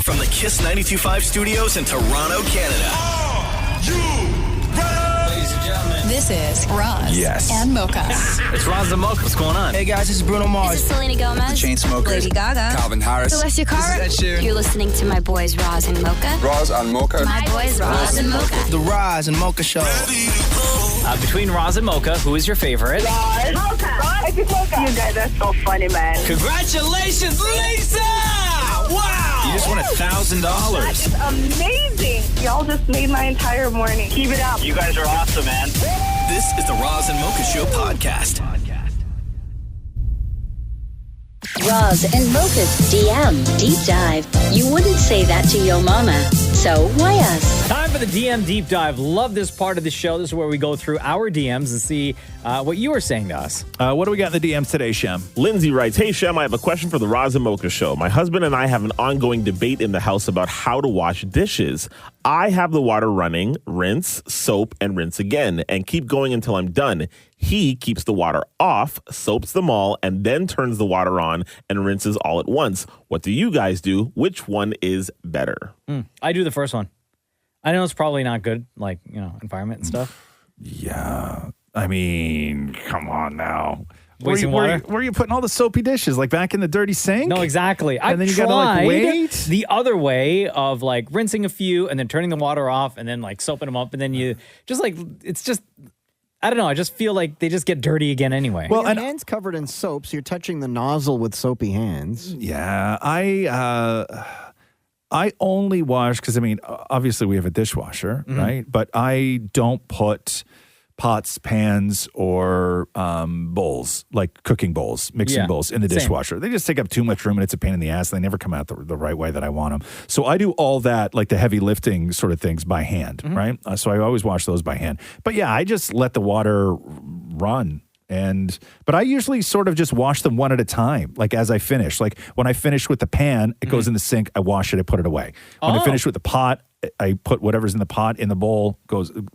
From the Kiss 92.5 studios in Toronto, Canada. Are you ready? Ladies and gentlemen, this is Roz and Mocha. it's Roz and Maurie. What's going on? Hey guys, this is Bruno Mars. This is Selena Gomez. The Chainsmokers. Lady Gaga. Calvin Harris. Alessia Cara. This is Ed Sheeran. You're listening to my boys Roz and Mocha. Roz and Mocha. My boys Roz and Mocha. The Roz and Mocha Show. Between Roz and Mocha, who is your favorite? Mocha. You guys are so funny, man. Congratulations, Lisa! Wow! You just won $1,000. That is amazing. Y'all just made my entire morning. Keep it up. You guys are awesome, man. This is the Roz and Mocha Show podcast. Roz and Mocha's DM Deep Dive. You wouldn't say that to your mama, so why us? Time for the DM Deep Dive. Love this part of the show. This is where we go through our DMs and see what you were saying to us. What do we got in the DMs today, Shem? Lindsay writes, hey, Shem, I have a question for the Roz and Mocha Show. My husband and I have an ongoing debate in the house about how to wash dishes. I have the water running, rinse, soap, and rinse again, and keep going until I'm done. He keeps the water off, soaps them all, and then turns the water on and rinses all at once. What do you guys do? Which one is better? I do the first one. I know it's probably not good, like, environment and stuff. Yeah. I mean, come on now. Wasting water? Where are you putting all the soapy dishes? Like back in the dirty sink? No, exactly. And then you got to like wait? The other way of like rinsing a few and then turning the water off and then like soaping them up and then you just like, it's just, I don't know. I just feel like they just get dirty again anyway. Well, your hand's covered in soap, so you're touching the nozzle with soapy hands. Yeah, I only wash because, I mean, obviously we have a dishwasher, right? But I don't put pots, pans, or bowls, like cooking bowls, mixing bowls in the dishwasher. They just take up too much room and it's a pain in the ass. They never come out the right way that I want them. So I do all that, like the heavy lifting sort of things by hand, right? So I always wash those by hand. But yeah, I just let the water run. But I usually sort of just wash them one at a time, like as I finish. Like when I finish with the pan, it goes in the sink, I wash it, I put it away. When I finish with the pot, I put whatever's in the pot in the bowl,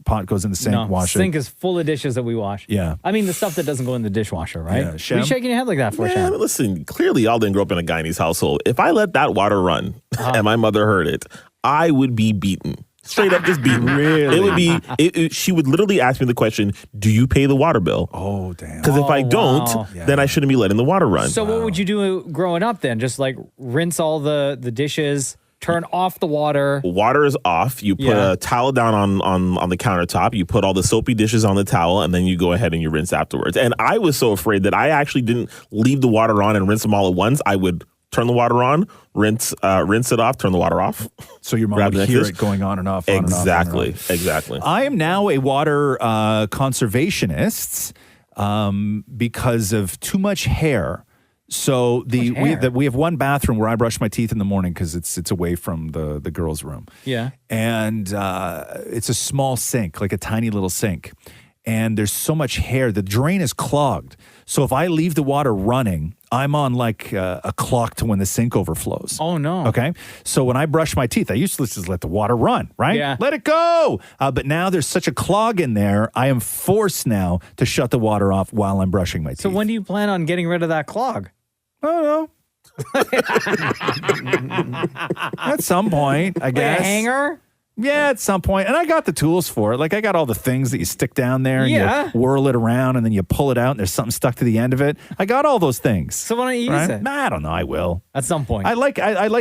pot goes in the sink, wash it. The sink is full of dishes that we wash. Yeah. I mean, the stuff that doesn't go in the dishwasher, right? Yeah. What are you shaking your head like that for, Shem? Listen, clearly y'all didn't grow up in a Guyanese household. If I let that water run and my mother heard it, I would be beaten. Straight up just beaten. Really? It would be, she would literally ask me the question, do you pay the water bill? Oh, damn. Because if I don't, then I shouldn't be letting the water run. So what would you do growing up then? Just like rinse all the dishes, turn off the water. Water is off. You put a towel down on the countertop. You put all the soapy dishes on the towel, and then you go ahead and you rinse afterwards. And I was so afraid that I actually didn't leave the water on and rinse them all at once. I would turn the water on, rinse it off, turn the water off. So your mom would hear it going on and off. Exactly. I am now a water conservationist because of too much hair. So we have one bathroom where I brush my teeth in the morning because it's away from the girls' room. Yeah. And it's a small sink, like a tiny little sink. And there's so much hair. The drain is clogged. So if I leave the water running, I'm on like a clock to when the sink overflows. Oh, no. Okay. So when I brush my teeth, I used to just let the water run, right? Yeah. Let it go. But now there's such a clog in there, I am forced now to shut the water off while I'm brushing my teeth. So when do you plan on getting rid of that clog? I don't know. At some point, I guess. Like a hanger? Yeah, at some point. And I got the tools for it. Like I got all the things that you stick down there and you whirl it around and then you pull it out and there's something stuck to the end of it. I got all those things. So why don't you use it? I don't know. I will. At some point. I like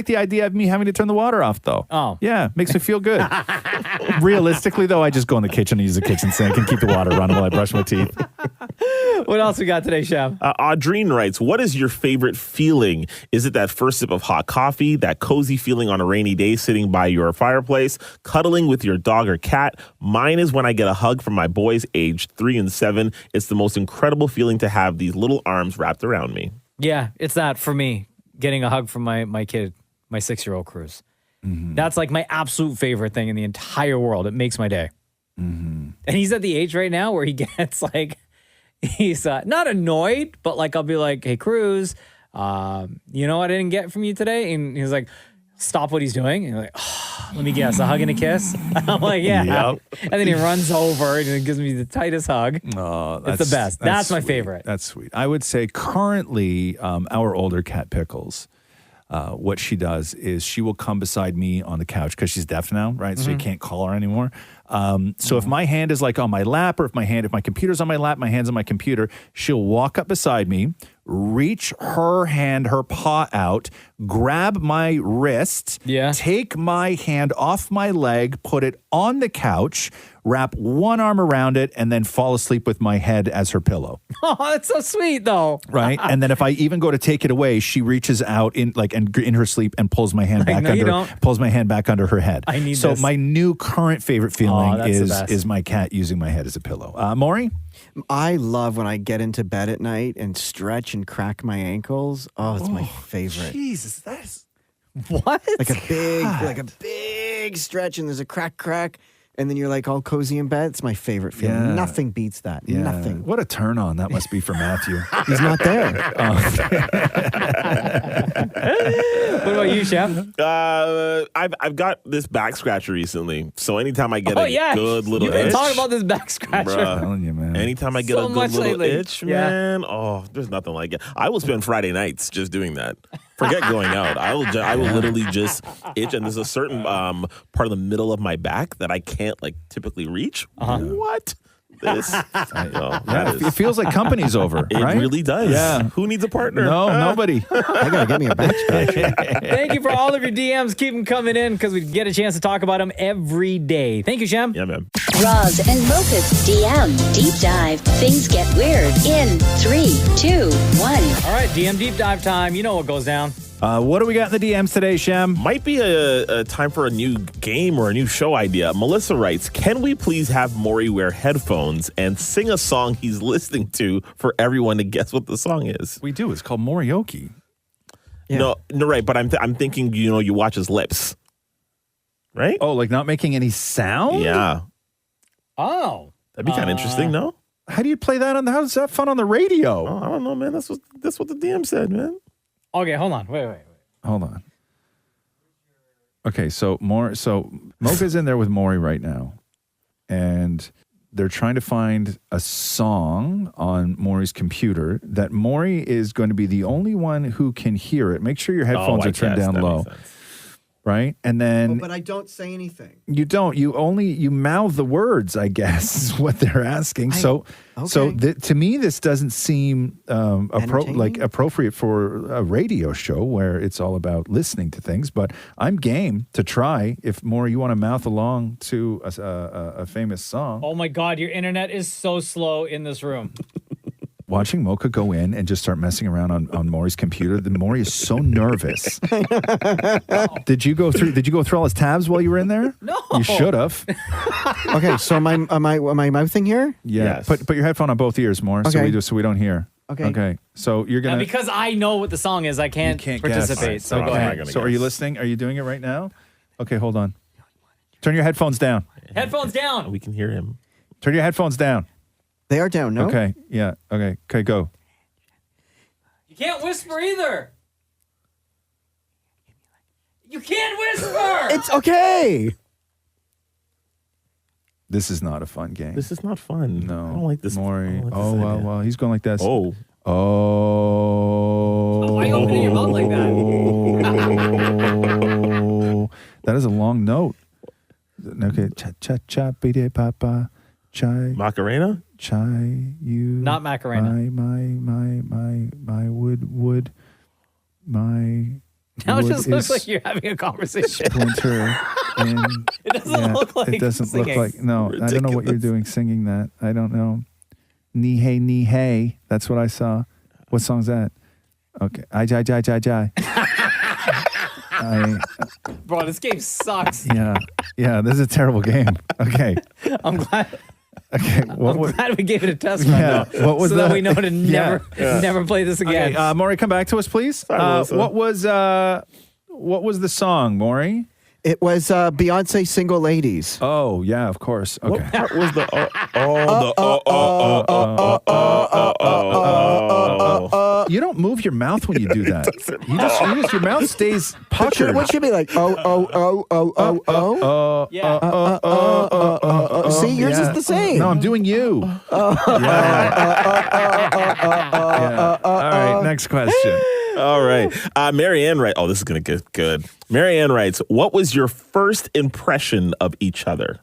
the idea of me having to turn the water off though. Oh. Yeah, makes me feel good. Realistically though, I just go in the kitchen and use the kitchen sink and keep the water running while I brush my teeth. What else we got today, Chef? Audrine writes, what is your favorite feeling? Is it that first sip of hot coffee, that cozy feeling on a rainy day sitting by your fireplace, cuddling with your dog or cat? Mine is when I get a hug from my boys aged 3 and 7. It's the most incredible feeling to have these little arms wrapped around me. Yeah, it's that for me, getting a hug from my kid, my 6-year-old Cruz. Mm-hmm. That's like my absolute favorite thing in the entire world. It makes my day. Mm-hmm. And he's at the age right now where he gets like, he's not annoyed, but like I'll be like, hey, Cruz, you know what I didn't get from you today? And he's like, stop what he's doing. And you're like, oh, let me guess, a hug and a kiss? I'm like, yeah. Yep. And then he runs over and gives me the tightest hug. Oh, it's the best. That's my sweet. favorite. That's sweet. I would say currently our older cat Pickles, what she does is she will come beside me on the couch because she's deaf now, right? So you can't call her anymore. So if my hand is like on my lap, or if my computer's on my lap, my hand's on my computer, she'll walk up beside me, reach her paw out, grab my wrist, take my hand off my leg, put it on the couch, wrap one arm around it, and then fall asleep with my head as her pillow. Oh, that's so sweet, though. Right? And then if I even go to take it away, she reaches out in her sleep and pulls my hand back under her head. I need so this. my new current favorite feeling that's the best. is my cat using my head as a pillow. Maury? I love when I get into bed at night and stretch and crack my ankles. Oh, it's my favorite. Jesus, that's what? Like a big stretch, and there's a crack, and then you're like all cozy in bed. It's my favorite feeling. Yeah. Nothing beats that. Yeah. Nothing. What a turn on that must be for Matthew. He's not there. What about you, Chef? I've got this back scratcher recently, so anytime I get a good little You've been itch, talking about this back scratcher. I'm telling you, man. anytime I get So a good much little lately. itch, man, there's nothing like it. I will spend Friday nights just doing that. Forget going out. I will literally just itch, and there's a certain part of the middle of my back that I can't like typically reach. What? This? It feels like company's over, It right? really does. Yeah. Who needs a partner? No, nobody. I gotta get me a back scratcher. Thank you for all of your DMs. Keep them coming in because we get a chance to talk about them every day. Thank you, Shem. Yeah, man. Roz and Mocha's DM Deep Dive. Things get weird in 3, 2, 1. All right, DM deep dive time. You know what goes down. What do we got in the DMs today, Shem? Might be a time for a new game or a new show idea. Melissa writes, can we please have Maury wear headphones and sing a song he's listening to for everyone to guess what the song is? We do. It's called Morioki. Yeah. No, right. But I'm thinking, you watch his lips. Right? Oh, like not making any sound? Yeah. Oh. That'd be kind of interesting, no? How do you play that how's that fun on the radio? Oh, I don't know, man. That's what the DM said, man. Okay, hold on. Wait. Hold on. Okay, so Mocha's in there with Maury right now, and they're trying to find a song on Maury's computer that Maury is going to be the only one who can hear it. Make sure your headphones are turned down low. Right? And then But I don't say anything. you don't. You mouth the words, I guess, is what they're asking. So to me, this doesn't seem appropriate for a radio show where it's all about listening to things. But I'm game to try. If Maury, you want to mouth along to a famous song. Oh my God, your internet is so slow in this room. Watching Mocha go in and just start messing around on Maury's computer, Maury is so nervous. Did you go through all his tabs while you were in there? No. You should have. Okay, so am I mouthing here? Yeah. Yes. Put your headphone on both ears more so we don't hear. Okay. So you're Now, gonna because I know what the song is, I can't participate. guess. So go ahead. So are you listening? Are you doing it right now? Okay, hold on. Turn your headphones down. Headphones down. We can hear him. Turn your headphones down. They are down, no? Okay. Yeah. Okay. Okay, go. You can't whisper either. You can't whisper. It's okay. This is not a fun game. This is not fun. No. I don't like this. Maury. I don't like Oh, this well, idea. well. He's going like this. Oh. Oh. Why are you opening your mouth like that? Oh. That is a long note. Okay. Cha cha cha bide papa. Chai. Macarena? Chai, you. Not Macarena. My wood. My. Now it wood just looks is like you're having a conversation. Splinter in. It doesn't look like It doesn't singing. look like. No, I don't know what you're doing singing that. I don't know. Knee hey. That's what I saw. What song's that? Okay. I jai. Bro, this game sucks. Yeah. This is a terrible game. Okay. I'm glad. Okay. I'm glad we gave it a test run, Yeah, though, what was so that the- we know to Yeah. never play this again. Okay, Maury, come back to us, please. Melissa. What was the song, Maury? It was Beyonce Single Ladies. Oh, yeah, of course. Okay. What part was the You don't move your mouth when you do that. Your mouth stays puckered. What should be like? Yeah. See, yours is the same. No, I'm doing you. All right, next question. All right. Marianne writes, this is going to get good. Marianne writes, what was your first impression of each other?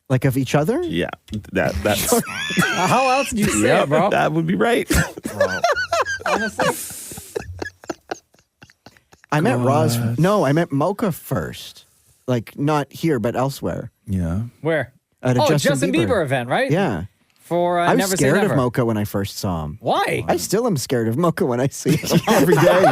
Like of each other? Yeah. That's How else did you say it, bro? That would be right. Honestly. I met Roz. No, I met Mocha first. Like, not here, but elsewhere. Yeah. Where? At a Justin Bieber event, right? Yeah. For I was Never Say scared Never. of Mocha when I first saw him. Why? I still am scared of Mocha when I see him every day.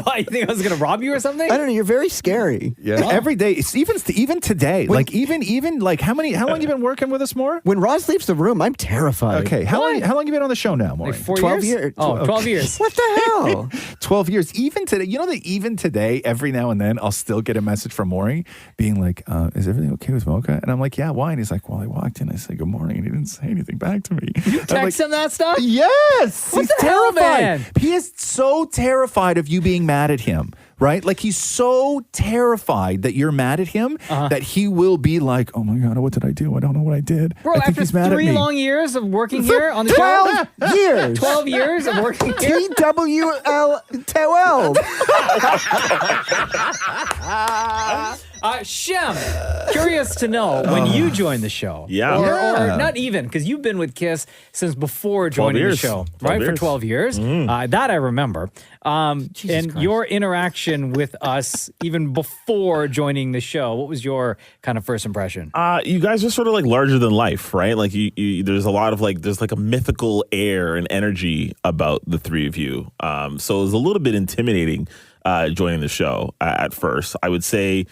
Why? You think I was going to rob you or something? I don't know. You're very scary. Yeah. Every day. It's even today. Like even like how long you been working with us, More? When Roz leaves the room, I'm terrified. Okay. How long you been on the show now, Maury? Like 4 12 years? years. Oh, 12 years. What the hell? 12 years. Even today, you know that even today, every now and then, I'll still get a message from Maury being like, is everything okay with Mocha? And I'm like, yeah, why? And he's like, well, I walked in, I said good morning, and he didn't say anything back to me. You text him that stuff? Yes. What He's the hell, terrified. man? He is so terrified of you being mad at him, right? Like he's so terrified that you're mad at him that he will be like, oh my God, what did I do? I don't know what I did. Bro, I think after he's mad at 3 me. long years of working here on the 12 show? years. 12 years of working here? TWL. Shem, curious to know when you joined the show. Yeah. Or not even, because you've been with Kiss since before joining the years. show, 12 right? For years. 12 years. That I remember. And Christ. your interaction with us even before joining the show, what was your kind of first impression? You guys are sort of like larger than life, right? Like there's a lot of there's like a mythical air and energy about the three of you. So it was a little bit intimidating joining the show at first. I would say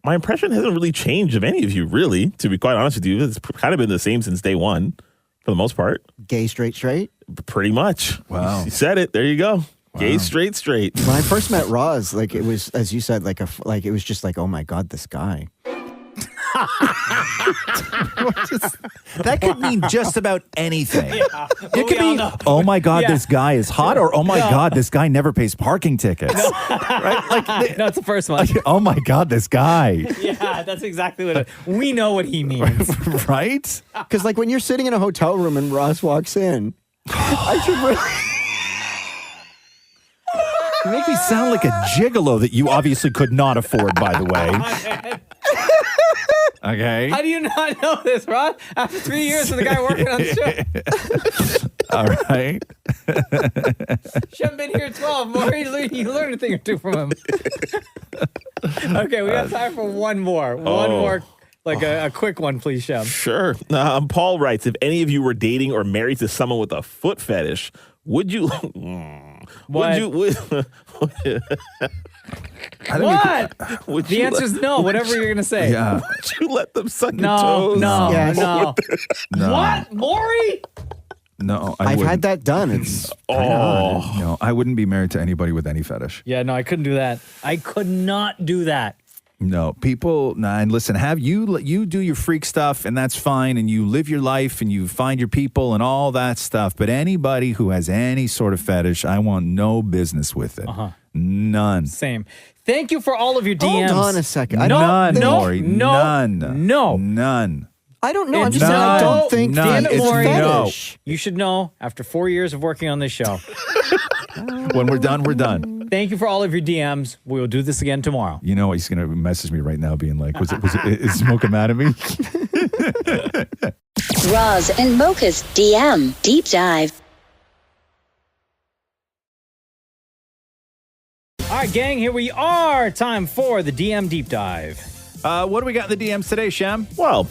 my impression hasn't really changed of any of you, really, to be quite honest with you. It's kind of been the same since day one, for the most part. Gay, straight. Pretty much. Wow. You said it. There you go. Wow. Gay, straight. When I first met Roz, like it was, as you said, like it was just like, oh my God, this guy. That could mean just about anything. Yeah. It could be, oh my God, this guy is hot, or oh my God, this guy never pays parking tickets. Right? Like, No, it's the first one. oh my God, this guy. Yeah, that's exactly what we know what he means. Right? Because like when you're sitting in a hotel room and Roz walks in, I should really... You make me sound like a gigolo that you obviously could not afford, by the way. Okay. How do you not know this, Rod? After 3 years of the guy working on the show. All right. You haven't been here 12. Maury, you learned a thing or two from him. Okay, we got time for one more. One more, like a quick one, please, Shem. Sure. Paul writes, if any of you were dating or married to someone with a foot fetish, would you... What? The answer is no, whatever you're going to say. Yeah. Would you let them suck your No, toes? no, Yes. no. No. What? Maury? No, I've had that done. It's No, I wouldn't be married to anybody with any fetish. Yeah, no, I couldn't do that. I could not do that. No, people, and listen, have you do your freak stuff, and that's fine, and you live your life, and you find your people, and all that stuff. But anybody who has any sort of fetish, I want no business with it. None. Same. Thank you for all of your DMs. Hold on a second. None, no, Maury. no, None. no. None. I don't know. I'm It's just saying I no, don't think no, that Damn it, it's Maury. fetish. You should know after 4 years of working on this show. When we're done, we're done. Thank you for all of your DMs. We will do this again tomorrow. You know, he's going to message me right now being like, is Smoke mad at me? Roz and Mocha's DM Deep Dive. All right, gang, here we are. Time for the DM Deep Dive. What do we got in the DMs today, Shem? Well,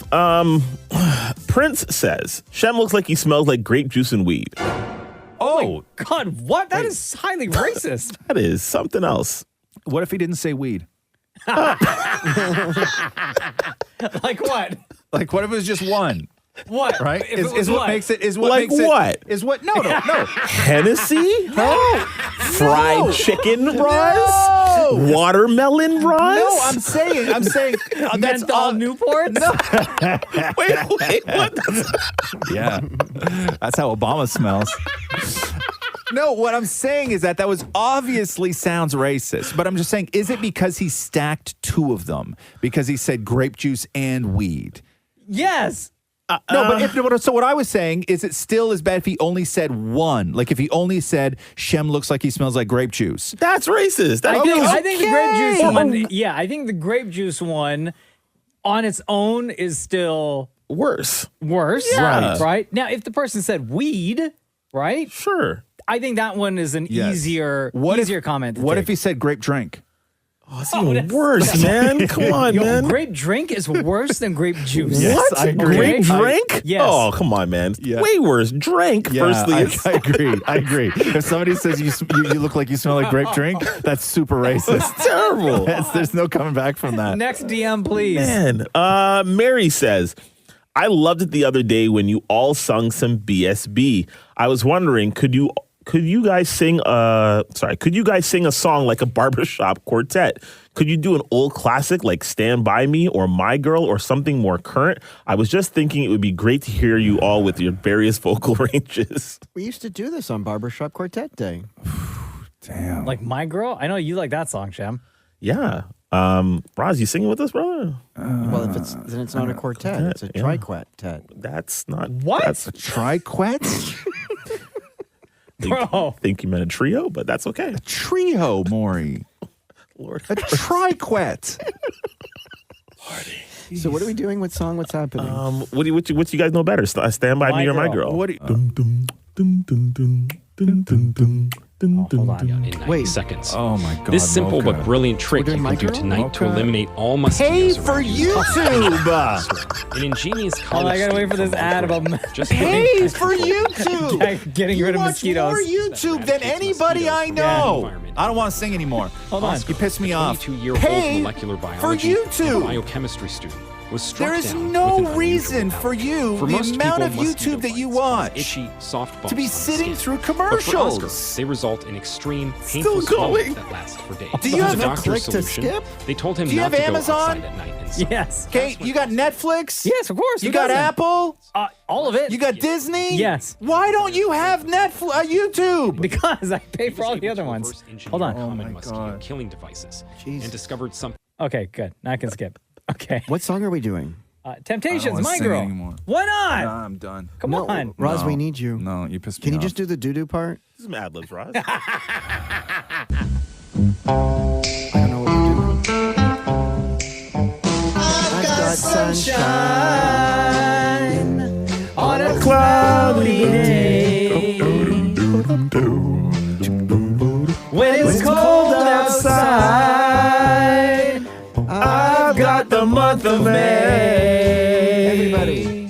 Prince says, Shem looks like he smells like grape juice and weed. Oh, God, what? That is highly racist. That is something else. what if he didn't say weed? Like what? Like, what if it was just one? What? Right? If it was Is what what? makes it, is what Like makes what? it, is what, no. Hennessy? Fried chicken, Roz? No. Watermelon, Roz? No, I'm saying, that's Menthol all. Newports? No. Wait, what? Yeah. That's how Obama smells. No, what I'm saying is that was obviously sounds racist. But I'm just saying, is it because he stacked two of them? Because he said grape juice and weed? Yes. So what I was saying is it still as bad if he only said one. Like if he only said Shem looks like he smells like grape juice. That's racist. I think the grape juice one. Yeah, I think the grape juice one on its own is still worse. Yeah. Right. Now, if the person said weed, right? Sure. I think that one is an easier comment. What if he said grape drink? Oh, it's even worse, man. Come on, man. Grape drink is worse than grape juice. Yes, What? I agree. Grape drink? Yes. Oh, come on, man. Yeah. Way worse. Drink, firstly. I agree. I agree. If somebody says you look like you smell like grape drink, that's super racist. It's terrible. There's no coming back from that. Next DM, please. Man. Mary says, I loved it the other day when you all sung some BSB. I was wondering, could you guys sing a song like a barbershop quartet? Could you do an old classic like Stand By Me or My Girl or something more current? I was just thinking it would be great to hear you all with your various vocal ranges. We used to do this on Barbershop Quartet Day. Damn. Like My Girl? I know you like that song, Shem. Yeah. Roz, you singing with us, brother? Well, then it's not a quartet. It's a triquetet. That's not... What? That's A triquet? Bro. think you meant a trio, but that's okay. A trio, Maury. Lord. A triquet. So what are we doing? What song? What's happening? What do you guys know better? Stand By Me or My Girl? What do you... Hold on. In 90 seconds. Oh my God. This simple Mocha. but brilliant trick you can do tonight to eliminate all Pay mosquitoes. for around you. YouTube. An ingenious Oh, I gotta wait for this ad about just Pay for YouTube. getting rid of watch mosquitoes. more YouTube than anybody I know. I don't want to sing anymore. Hold on. You pissed me off. 22-year-old Pay molecular biology for YouTube. biochemistry student was struck There is down no with an unusual reason power. for you, For the most amount of people, mosquito YouTube that you bites cause watch, itchy, soft bumps to be on the sitting skin. through But for commercials. Oscar, they result in extreme, Still painful going. swelling that last for days. Do you As have a a doctor's click to solution, skip? They told him Do you not have to go Amazon? outside at night and sun. Yes. Okay, you got Netflix? Yes, of course. You Who got doesn't? Apple? All of it. You got Disney? Yes. Why don't you have Netflix? YouTube? Because I pay for all the other ones. Hold on. Common mosquito killing devices and discovered something. Okay, good. Now I can skip. Okay. What song are we doing? Temptations, wanna My sing Girl. anymore. Why not? Nah, I'm done. Come on. Roz, No. we need you. No, you pissed me Can you off. just do the doo-doo part? Some ad libs, Roz. I don't know what we're doing. I've got sunshine on a cloudy day. When it's cold outside, I've got the month of May. Everybody.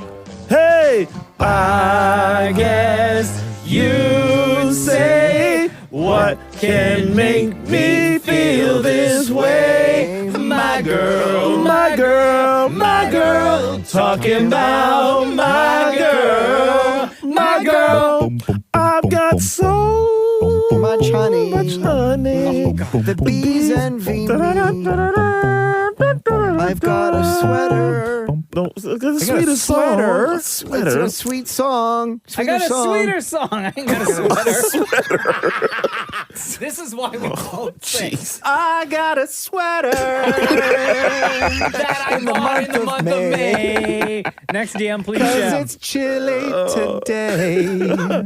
Hey! I guess you say, what can make me feel this way? My girl, my girl, my girl, talking about my girl, my girl. I've got so Much honey. honey. The bees envy me. I've got a sweater. No, it's a I got a sweetest sweater. song. It's Sweater. a sweet song. I got a song. sweeter song. I ain't got a sweater. This is why we don't sing. I got a sweater. That I bought in the month of May. Next DM, please, Because Shem. it's chilly today.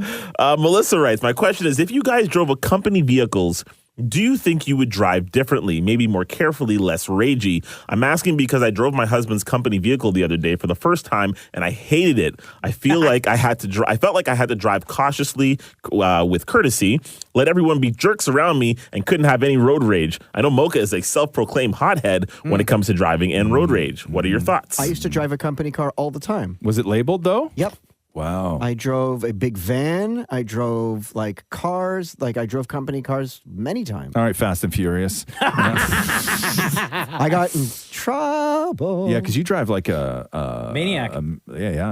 Melissa writes, my question is, if you guys drove a company vehicles, do you think you would drive differently, maybe more carefully, less ragey? I'm asking because I drove my husband's company vehicle the other day for the first time, and I hated it. I feel like I felt like I had to drive cautiously, with courtesy, let everyone be jerks around me, and couldn't have any road rage. I know Mocha is a self-proclaimed hothead when it comes to driving and road rage. What are your thoughts? I used to drive a company car all the time. Was it labeled though? Yep. Wow. I drove a big van. I drove like cars. Like I drove company cars many times. All right, Fast and Furious. I got in trouble. Yeah, because you drive like a Maniac. a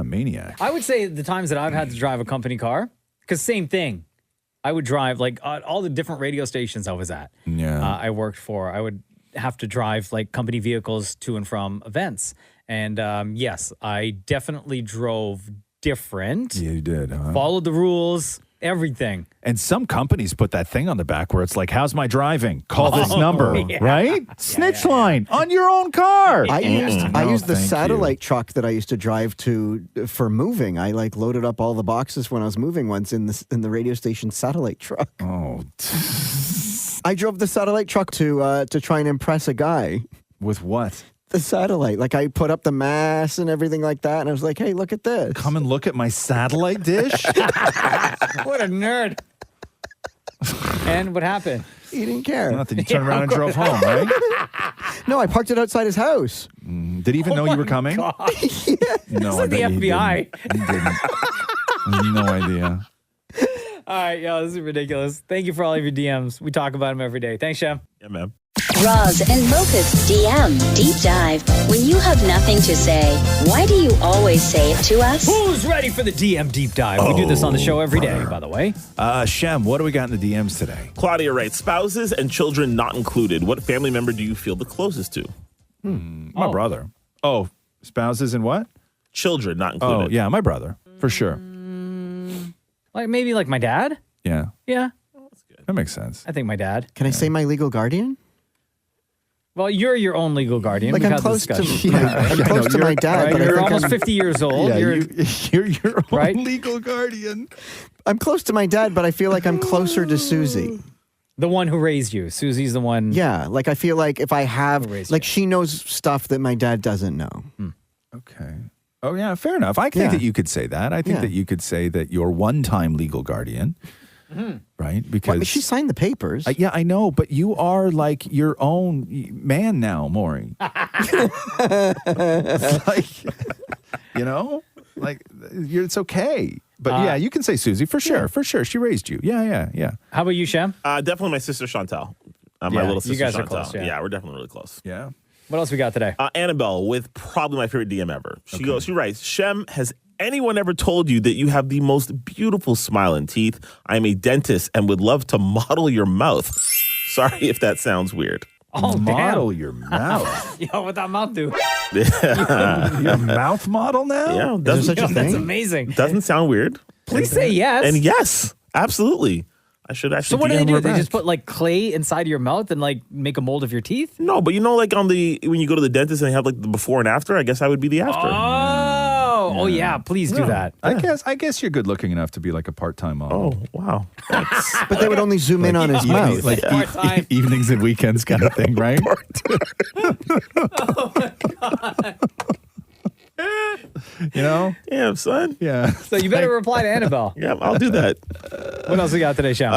maniac. I would say the times that I've had to drive a company car, because same thing. I would drive like all the different radio stations I was at. Yeah. I worked for. I would have to drive like company vehicles to and from events. And yes, I definitely drove different. Yeah, you did. Huh? Followed the rules. Everything. And some companies put that thing on the back where it's like, how's my driving? Call this number, right? Snitch line on your own car. I used the thank satellite truck that I used to drive for moving. I like loaded up all the boxes when I was moving once in the radio station satellite truck. Oh. I drove the satellite truck to try and impress a guy. With what? The satellite. Like I put up the mass and everything like that. And I was like, hey, look at this. Come and look at my satellite dish. What a nerd. And what happened? He didn't care. Nothing. You turned around and drove home, right? No, I parked it outside his house. Did he even know you were coming? Yeah. No, It's like the bet you he FBI. didn't. He didn't. No idea. All right, yo, this is ridiculous. Thank you for all of your DMs. We talk about them every day. Thanks, Shem. Yeah, man. Roz and Mocha's DM Deep Dive. When you have nothing to say, why do you always say it to us? Who's ready for the DM deep dive? We do this on the show every day, by the way. Shem, what do we got in the DMs today? Claudia writes, spouses and children not included. What family member do you feel the closest to? My brother. Oh, spouses and what? Children not included. Oh, yeah, my brother, for sure. Like maybe like my dad? Yeah, Yeah, that makes sense. I think my dad. Can I say my legal guardian? Well, you're your own legal guardian. Like We've I'm had close this to discussion. I'm close to my dad, Right? but I You're think almost I'm, 50 years old. Yeah, you're you're your own Right? legal guardian. I'm close to my dad, but I feel like I'm closer to Susie. the one who raised you. Susie's the one. Yeah, like I feel like if I have, raised like you. she knows stuff that my dad doesn't know. Okay. Oh, yeah, fair enough. I think Yeah. that you could say that. I think Yeah. that you could say that you're one-time legal guardian, right? Because Well, I mean, she signed the papers. yeah, I know, but you are like your own man now, Maury. Like, you know, like it's okay. But yeah, you can say Susie for sure, for sure. She raised you. Yeah. How about you, Shem? Definitely my sister Chantal. My Yeah, little you sister guys are Chantal. close, yeah. We're definitely really close. Yeah. What else we got today? Annabelle with probably my favorite DM ever. She writes, Shem, has anyone ever told you that you have the most beautiful smile and teeth? I'm a dentist and would love to model your mouth. Sorry if that sounds weird. Oh, Model your mouth. Yo, what that mouth do? Your mouth model now? Yeah, Is there such a That's thing? amazing. doesn't sound weird. Please say yes. And yes, absolutely. I should So actually. what do they DM do? her They back. just put like clay inside of your mouth and like make a mold of your teeth? No, but you know, like when you go to the dentist and they have like the before and after. I guess I would be the after. Oh yeah. Please do that. I guess you're good looking enough to be like a part-time model. Oh wow. But they would only zoom in on his mouth. Like Part-time. evenings and weekends kind of thing, right? You know? Damn, son. Yeah. So you better reply to Annabelle. Yeah, I'll do that. What else we got today, Shem?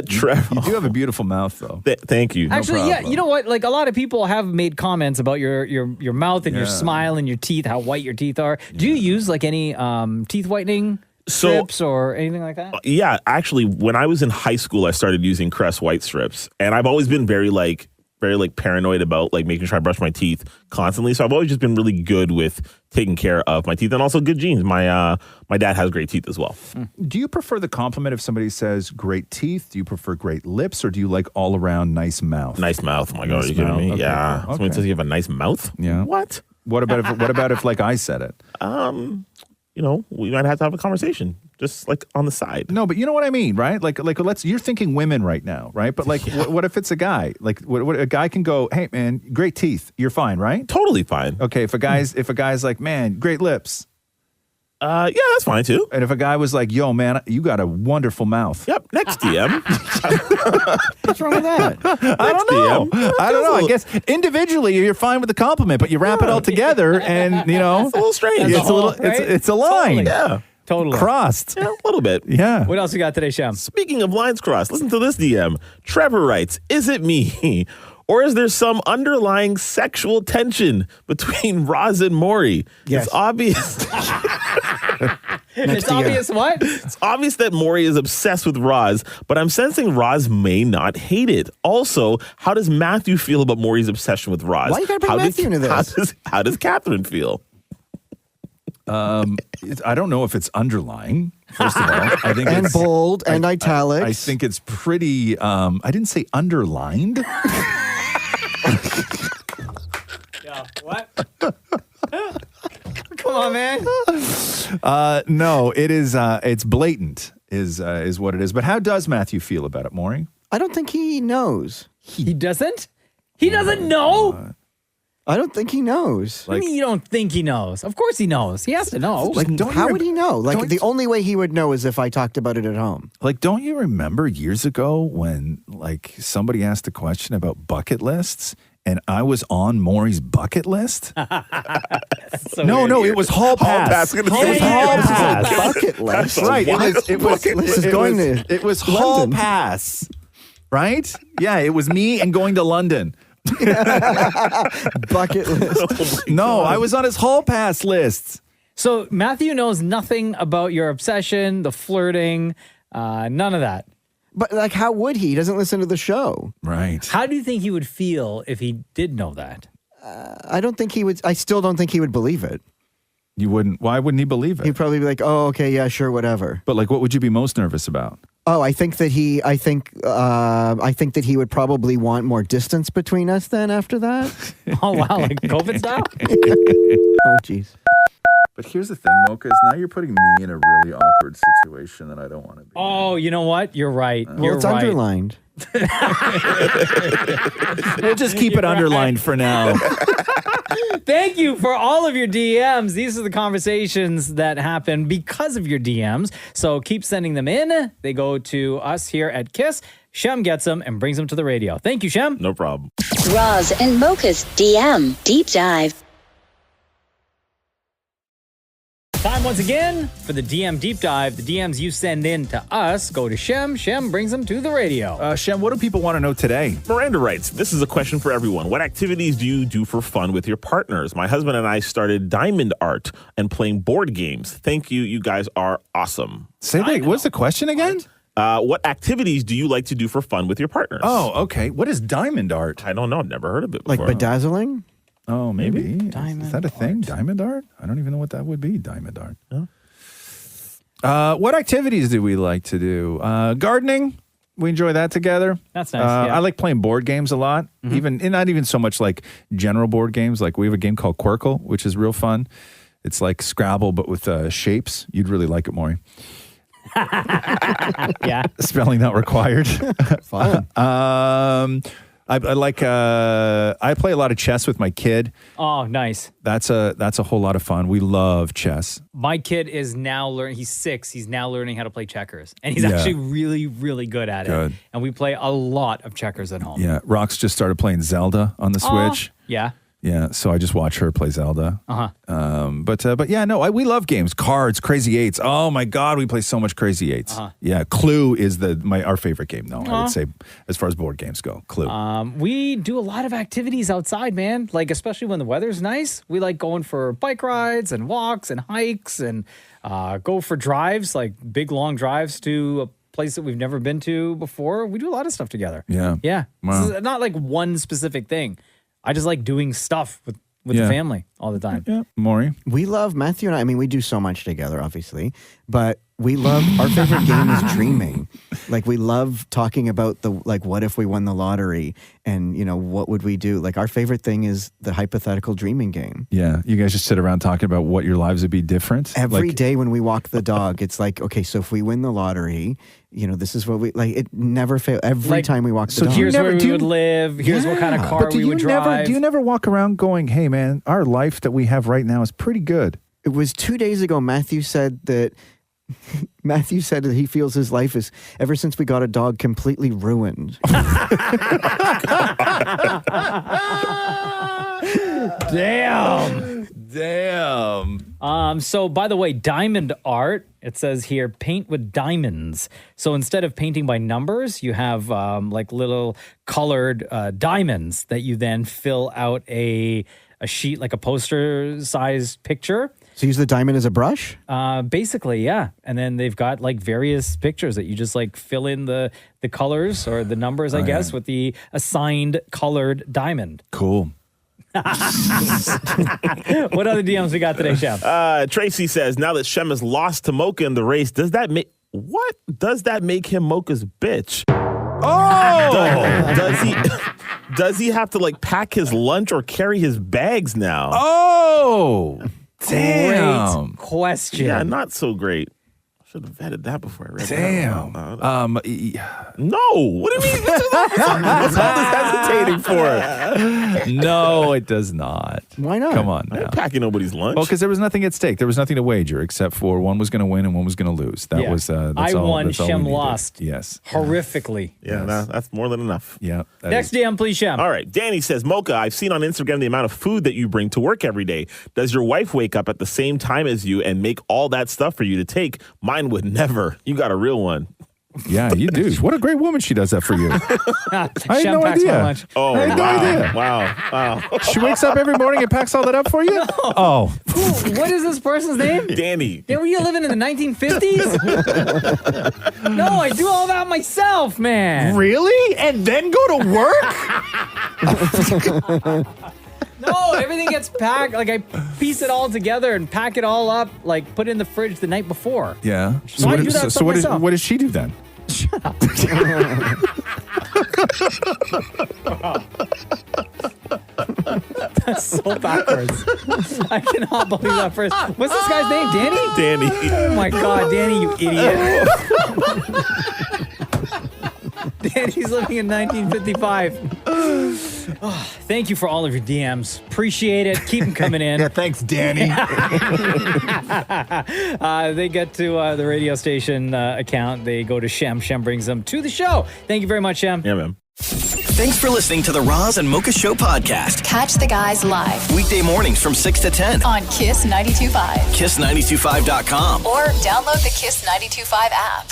Trevor. You do have a beautiful mouth, though. Thank you. Actually, yeah, problem. you know what? Like a lot of people have made comments about your mouth and your Yeah. smile and your teeth, how white your teeth are. Do you use like any teeth whitening strips or anything like that? Yeah, actually, when I was in high school, I started using Crest white strips, and I've always been very paranoid about like making sure I brush my teeth constantly. So I've always just been really good with taking care of my teeth and also good genes. My dad has great teeth as well. Do you prefer the compliment if somebody says great teeth? Do you prefer great lips, or do you like all around nice mouth? Nice mouth. Oh my God, Nice are you kidding me? mouth. Okay, Yeah. cool. Someone Okay. says you have a nice mouth? Yeah. What? What about if like I said it? You know, we might have to have a conversation just like on the side. No, but you know what I mean, right? Like you're thinking women right now, right? But like, what if it's a guy? Like, what a guy can go, hey man, great teeth, you're fine, right? Totally fine. Okay, if a guy's like, man, great lips, yeah, that's fine too. and if a guy was like, yo man, you got a wonderful mouth. Yep. Next DM. What's wrong with that? I don't know. DM. I don't know. I guess individually you're fine with the compliment, but you wrap it all together, and you know, It's a little strange. it's a little, right? it's a line Yeah. Totally. crossed. Yeah, a little bit. Yeah. What else we got today, Shem? Speaking of lines crossed, listen to this DM. Trevor writes, is it me? Or is there some underlying sexual tension between Roz and Maurie? Yes. It's obvious. It's obvious what? It's obvious that Maurie is obsessed with Roz, but I'm sensing Roz may not hate it. Also, how does Matthew feel about Maurie's obsession with Roz? Why you gotta bring Matthew into this? How does Catherine feel? I don't know if it's underlying. First of all, I think And it's bold and italics. I think it's pretty. I didn't say underlined. Yeah. What? Come on, man. No, it is. It's blatant. is what it is. But how does Matthew feel about it, Maury? I don't think he knows. He doesn't? He doesn't know? I don't think he knows. What do you mean you don't think he knows? Of course he knows. He has to know. Like, how would he know? Like, the only way he would know is if I talked about it at home. Like, don't you remember years ago when, like, somebody asked a question about bucket lists and I was on Maury's bucket list? No, it was hall pass. It was hall pass. Bucket list. Right. It was hall pass. Right? Yeah, it was me and going to London. Bucket list. No, I was on his hall pass list. So Matthew knows nothing about your obsession, the flirting, none of that. But like, how would he? He doesn't listen to the show. Right. How do you think he would feel if he did know that? I don't think he would. I still don't think he would believe it. You wouldn't? Why wouldn't he believe it? He'd probably be like, "Oh, okay, yeah, sure, whatever." But like, what would you be most nervous about? Oh, I think that he would probably want more distance between us then after that. Oh, wow, like COVID style? Oh, jeez. But here's the thing, Mocha, is now you're putting me in a really awkward situation that I don't want to be. Oh, you know what? You're right. Well, it's underlined. We'll just keep it underlined for now. Thank you for all of your DMs. These are the conversations that happen because of your DMs. So keep sending them in. They go to us here at KISS. Shem gets them and brings them to the radio. Thank you, Shem. No problem. Roz and Mocha's DM Deep Dive. Time once again for the DM Deep Dive. The DMs you send in to us go to Shem. Shem brings them to the radio. Shem, what do people want to know today? Miranda writes, this is a question for everyone. What activities do you do for fun with your partners? My husband and I started diamond art and playing board games. Thank you. You guys are awesome. Say that. What's the question again? What activities do you like to do for fun with your partners? Oh, okay. What is diamond art? I don't know. I've never heard of it before. Like bedazzling? Oh, maybe. Diamond is that a thing? Diamond art? I don't even know what that would be, diamond art. Huh? What activities do we like to do? Gardening. We enjoy that together. That's nice. Yeah. I like playing board games a lot. Even not even so much like general board games. Like we have a game called Quirkle, which is real fun. It's like Scrabble, but with shapes. You'd really like it, Maury. Yeah. Spelling not required. Fun. I like I play a lot of chess with my kid. Oh, nice. That's a whole lot of fun. We love chess. My kid is now learning. He's 6. He's now learning how to play checkers, and he's actually really, really good at it. And we play a lot of checkers at home. Yeah, Rox just started playing Zelda on the Switch. Yeah. Yeah, so I just watch her play Zelda. But yeah, no, we love games, cards, Crazy Eights. Oh my God, we play so much Crazy Eights. Yeah, Clue is our favorite game. No, I would say as far as board games go, Clue. We do a lot of activities outside, man. Like especially when the weather's nice, we like going for bike rides and walks and hikes and go for drives, like big long drives to a place that we've never been to before. We do a lot of stuff together. Yeah. Wow. This is not like one specific thing. I just like doing stuff with the family all the time. Yeah, Maury? We love, Matthew and I mean, we do so much together, obviously, but we love, our favorite game is dreaming. Like, we love talking about what if we won the lottery and, what would we do? Like, our favorite thing is the hypothetical dreaming game. Yeah, you guys just sit around talking about what your lives would be different. Every day when we walk the dog, it's like, okay, so if we win the lottery, this is what we, like, it never fails. Every time we walk the dog. Here's where we would live. Here's what kind of car we would drive. Do you never walk around going, hey, man, our life that we have right now is pretty good? It was 2 days ago, Matthew said that he feels his life is, ever since we got a dog, completely ruined. Damn. Damn. So by the way, diamond art, it says here, paint with diamonds. So instead of painting by numbers, you have like little colored diamonds that you then fill out a sheet, like a poster-sized picture. So use the diamond as a brush? Basically, yeah. And then they've got like various pictures that you just like fill in the colors or the numbers, I guess, with the assigned colored diamond. Cool. What other DMs we got today, Shem? Tracy says, now that Shem is lost to Mocha in the race, does that make him Mocha's bitch? Oh! Does he have to like pack his lunch or carry his bags now? Oh! Damn. Great question. Yeah, not so great. Should have vetted that before I read Damn. that. No. What do you mean? What's all this hesitating for? No, it does not. Why not? Come on I now. ain't packing nobody's lunch. Well, because there was nothing at stake. There was nothing to wager except for one was going to win and one was going to lose. That Yeah. was. That's I all, won, that's all we Shem needed. lost. Yes. Horrifically. Yeah, that's more than enough. Yeah. that Next is- DM, please, Shem. All right. Danny says, Mocha, I've seen on Instagram the amount of food that you bring to work every day. Does your wife wake up at the same time as you and make all that stuff for you to take? Mine would never. You got a real one. Yeah, you do. What a great woman she does that for you. I had Shem no packs my idea. lunch. Oh, I had no idea. Wow. She wakes up every morning and packs all that up for you? Oh. Ooh, what is this person's name? Danny. Yeah, were you living in the 1950s? No, I do all that myself, man. Really? And then go to work? No, everything gets packed. Like, I piece it all together and pack it all up, like, put it in the fridge the night before. Yeah. So I do that stuff myself. what does she do then? Shut up. That's so backwards. I cannot believe that first. What's this guy's name? Danny? Danny. Oh my God, Danny, you idiot. Danny's living in 1955. Oh, thank you for all of your DMs. Appreciate it. Keep them coming in. Yeah, thanks, Danny. They get to the radio station account. They go to Shem. Shem brings them to the show. Thank you very much, Shem. Yeah, man. Thanks for listening to the Roz and Mocha Show podcast. Catch the guys live Weekday mornings from 6 to 10. on Kiss 92.5 Kiss925.com. or download the Kiss 92.5 app.